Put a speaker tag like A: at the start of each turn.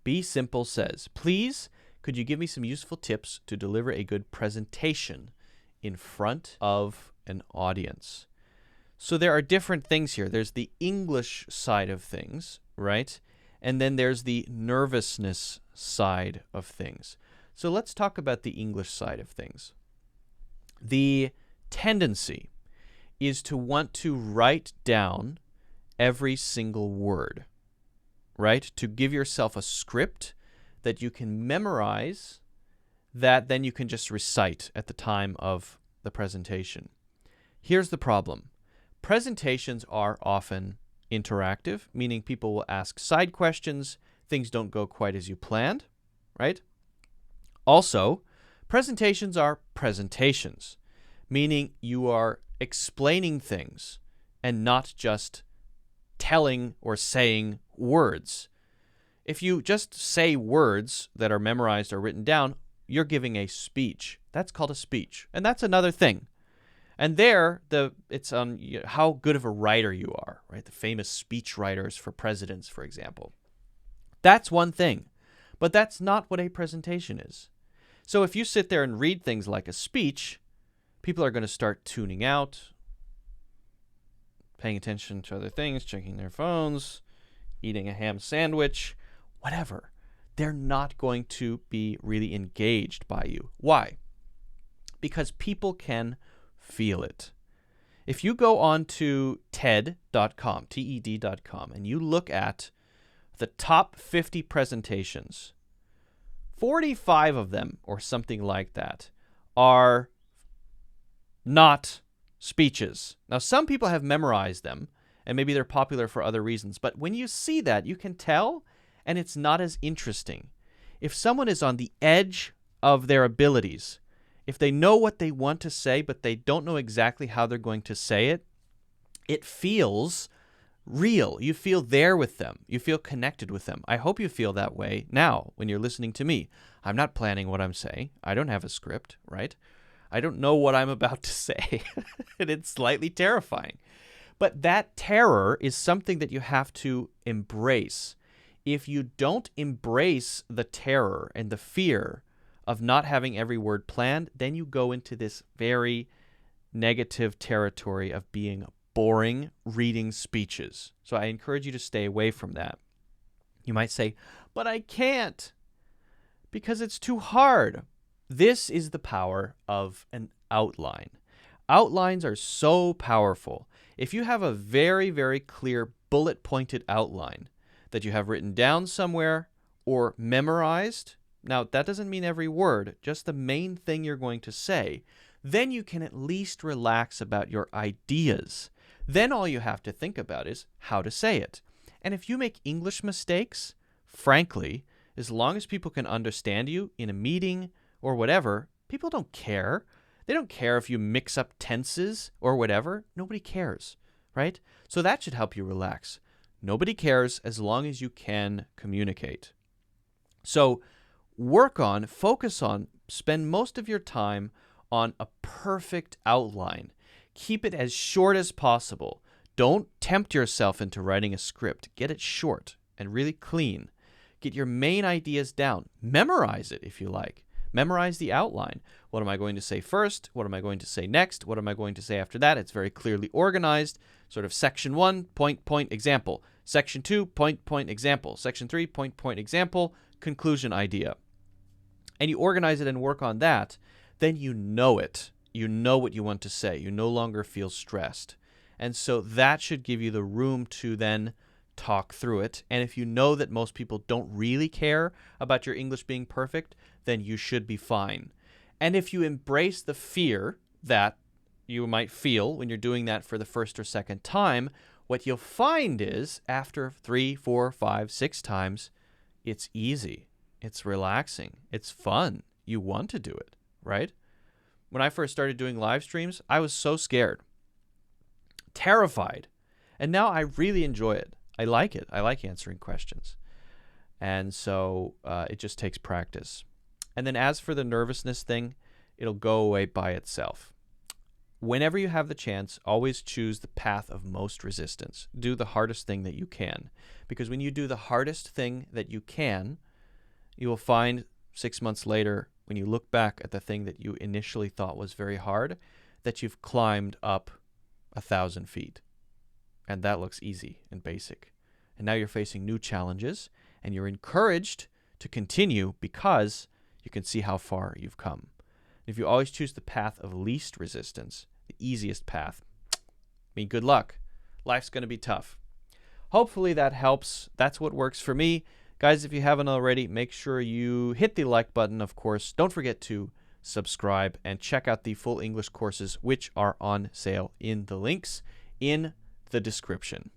A: Be Simple says, please, could you give me some useful tips to deliver a good presentation in front of an audience? So there are different things here. There's the English side of things, right? And then there's the nervousness side of things. So let's talk about the English side of things. The tendency is to want to write down every single word, right? To give yourself a script that you can memorize, that then you can just recite at the time of the presentation. Here's the problem. Presentations are often interactive, meaning people will ask side questions, things don't go quite as you planned, right? Also, presentations are presentations, meaning you are explaining things and not just telling or saying words. If you just say words that are memorized or written down, you're giving a speech. That's called a speech, and that's another thing. And there, it's on how good of a writer you are, right? The famous speech writers for presidents, for example. That's one thing, but that's not what a presentation is. So if you sit there and read things like a speech, people are going to start tuning out, paying attention to other things, checking their phones, eating a ham sandwich, whatever. They're not going to be really engaged by you. Why? Because people can feel it. If you go on to TED.com, TED.com, and you look at the top 50 presentations, 45 of them, or something like that, are not speeches. Now, some people have memorized them, and maybe they're popular for other reasons, but when you see that, you can tell, and it's not as interesting. If someone is on the edge of their abilities, if they know what they want to say, but they don't know exactly how they're going to say it, it feels real. You feel there with them. You feel connected with them. I hope you feel that way now when you're listening to me. I'm not planning what I'm saying. I don't have a script, right? I don't know what I'm about to say, and it's slightly terrifying. But that terror is something that you have to embrace. If you don't embrace the terror and the fear of not having every word planned, then you go into this very negative territory of being boring reading speeches. So I encourage you to stay away from that. You might say, but I can't because it's too hard. This is the power of an outline. Outlines are so powerful. If you have a very, very clear bullet-pointed outline that you have written down somewhere or memorized, now that doesn't mean every word, just the main thing you're going to say, then you can at least relax about your ideas. Then all you have to think about is how to say it. And if you make English mistakes, frankly, as long as people can understand you in a meeting or whatever, people don't care. They don't care if you mix up tenses or whatever. Nobody cares, right? So that should help you relax. Nobody cares as long as you can communicate. So focus on, spend most of your time on a perfect outline. Keep it as short as possible. Don't tempt yourself into writing a script. Get it short and really clean. Get your main ideas down. Memorize it if you like. Memorize the outline. What am I going to say first? What am I going to say next? What am I going to say after that? It's very clearly organized. Sort of section 1, point, example. Section 2, point, example. Section 3, point, example. Conclusion idea. And you organize it and work on that, then you know it. You know what you want to say. You no longer feel stressed. And so that should give you the room to then talk through it. And if you know that most people don't really care about your English being perfect, then you should be fine. And if you embrace the fear that you might feel when you're doing that for the first or second time, what you'll find is after 3, 4, 5, 6 times, it's easy. It's relaxing. It's fun. You want to do it, right? When I first started doing live streams, I was so scared, terrified. And now I really enjoy it. I like it. I like answering questions. And so it just takes practice. And then as for the nervousness thing, it'll go away by itself. Whenever you have the chance, always choose the path of most resistance. Do the hardest thing that you can. Because when you do the hardest thing that you can, you will find 6 months later, when you look back at the thing that you initially thought was very hard, that you've climbed up 1,000 feet. And that looks easy and basic. And now you're facing new challenges, and you're encouraged to continue because you can see how far you've come. If you always choose the path of least resistance, the easiest path, I mean, good luck. Life's going to be tough. Hopefully that helps. That's what works for me. Guys, if you haven't already, make sure you hit the like button, of course. Don't forget to subscribe and check out the full English courses, which are on sale in the links in the description.